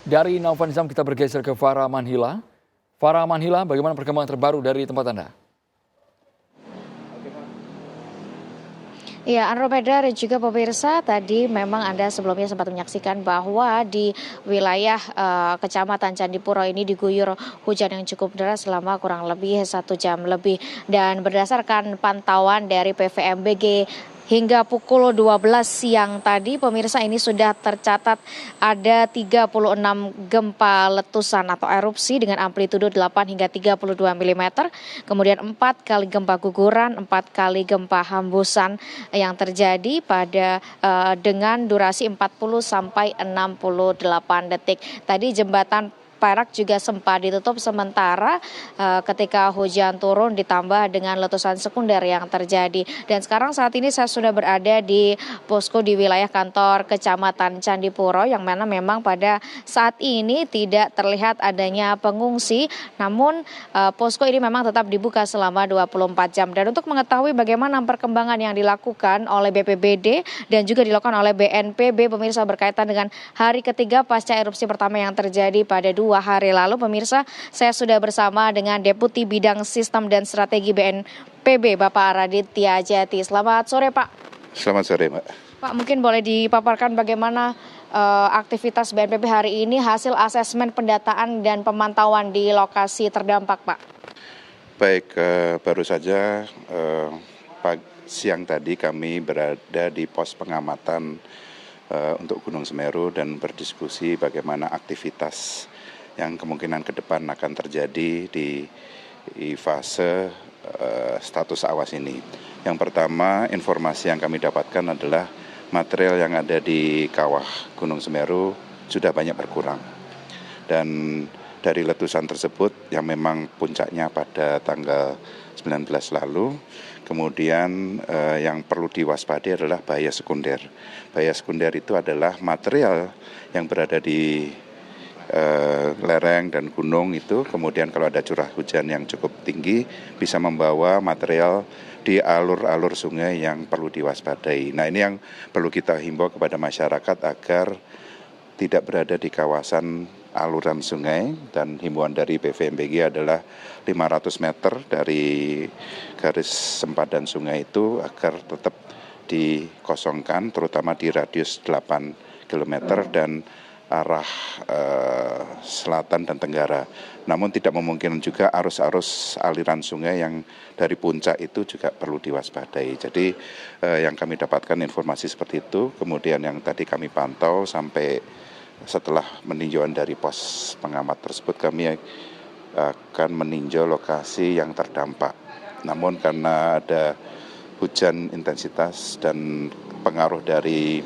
Dari Naufan Zam kita bergeser ke Farah Manhila. Farah Manhila, bagaimana perkembangan terbaru dari tempat Anda? Ya, Andromeda dan juga pemirsa, tadi memang Anda sebelumnya sempat menyaksikan bahwa di wilayah Kecamatan Candipuro ini diguyur hujan yang cukup deras selama kurang lebih 1 jam lebih. Dan berdasarkan pantauan dari PVMBG hingga pukul 12 siang tadi, pemirsa, ini sudah tercatat ada 36 gempa letusan atau erupsi dengan amplitudo 8 hingga 32 mm. Kemudian 4 kali gempa guguran, 4 kali gempa hembusan yang terjadi pada dengan durasi 40 sampai 68 detik. Tadi jembatan Perak juga sempat ditutup sementara ketika hujan turun ditambah dengan letusan sekunder yang terjadi. Dan sekarang saat ini saya sudah berada di posko di wilayah kantor Kecamatan Candipuro yang mana memang pada saat ini tidak terlihat adanya pengungsi. Namun posko ini memang tetap dibuka selama 24 jam. Dan untuk mengetahui bagaimana perkembangan yang dilakukan oleh BPBD dan juga dilakukan oleh BNPB, pemirsa, berkaitan dengan hari ketiga pasca erupsi pertama yang terjadi pada 2 hari lalu, pemirsa, saya sudah bersama dengan Deputi Bidang Sistem dan Strategi BNPB, Bapak Raditya Jati. Selamat sore, Pak. Selamat sore, Mbak. Pak, mungkin boleh dipaparkan bagaimana aktivitas BNPB hari ini, hasil asesmen pendataan dan pemantauan di lokasi terdampak, Pak? Baik, baru saja siang tadi kami berada di pos pengamatan untuk Gunung Semeru dan berdiskusi bagaimana aktivitas yang kemungkinan ke depan akan terjadi di fase status awas ini. Yang pertama, informasi yang kami dapatkan adalah material yang ada di kawah Gunung Semeru sudah banyak berkurang. Dan dari letusan tersebut yang memang puncaknya pada tanggal 19 lalu, kemudian yang perlu diwaspadai adalah bahaya sekunder. Bahaya sekunder itu adalah material yang berada di lereng dan gunung itu, kemudian kalau ada curah hujan yang cukup tinggi bisa membawa material di alur-alur sungai yang perlu diwaspadai. Nah, ini yang perlu kita himbau kepada masyarakat agar tidak berada di kawasan aluran sungai, dan himbauan dari PVMBG adalah 500 meter dari garis sempadan sungai itu agar tetap dikosongkan, terutama di radius 8 km dan arah selatan dan tenggara. Namun tidak memungkinkan juga arus-arus aliran sungai yang dari puncak itu juga perlu diwaspadai. Jadi yang kami dapatkan informasi seperti itu. Kemudian yang tadi kami pantau sampai setelah meninjauan dari pos pengamat tersebut, kami akan meninjau lokasi yang terdampak. Namun karena ada hujan intensitas dan pengaruh dari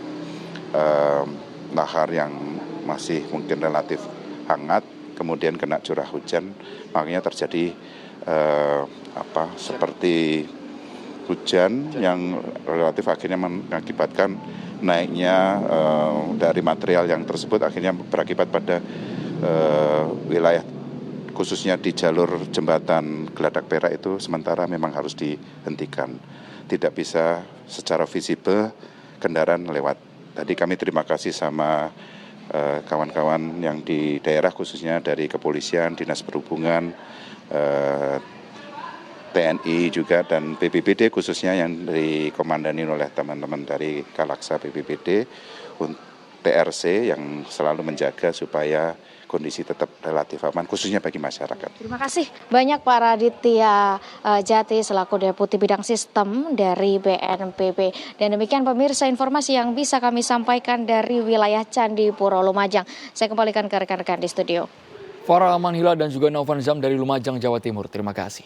lahar yang masih mungkin relatif hangat, kemudian kena curah hujan, makanya terjadi seperti hujan yang relatif akhirnya mengakibatkan naiknya dari material yang tersebut, akhirnya berakibat pada wilayah khususnya di jalur jembatan Geladak Perak itu sementara memang harus dihentikan. Tidak bisa secara visible kendaraan lewat. Tadi kami terima kasih sama kawan-kawan yang di daerah, khususnya dari kepolisian, dinas perhubungan, TNI juga, dan BPBD khususnya yang dikomandani oleh teman-teman dari Kalaksa BPBD, TRC yang selalu menjaga supaya kondisi tetap relatif aman, khususnya bagi masyarakat. Terima kasih banyak Pak Raditya Jati selaku Deputi Bidang Sistem dari BNPB. Dan demikian pemirsa informasi yang bisa kami sampaikan dari wilayah Candipuro, Lumajang. Saya kembalikan ke rekan-rekan di studio. Farah Manhila dan juga Naufan Zam dari Lumajang, Jawa Timur. Terima kasih.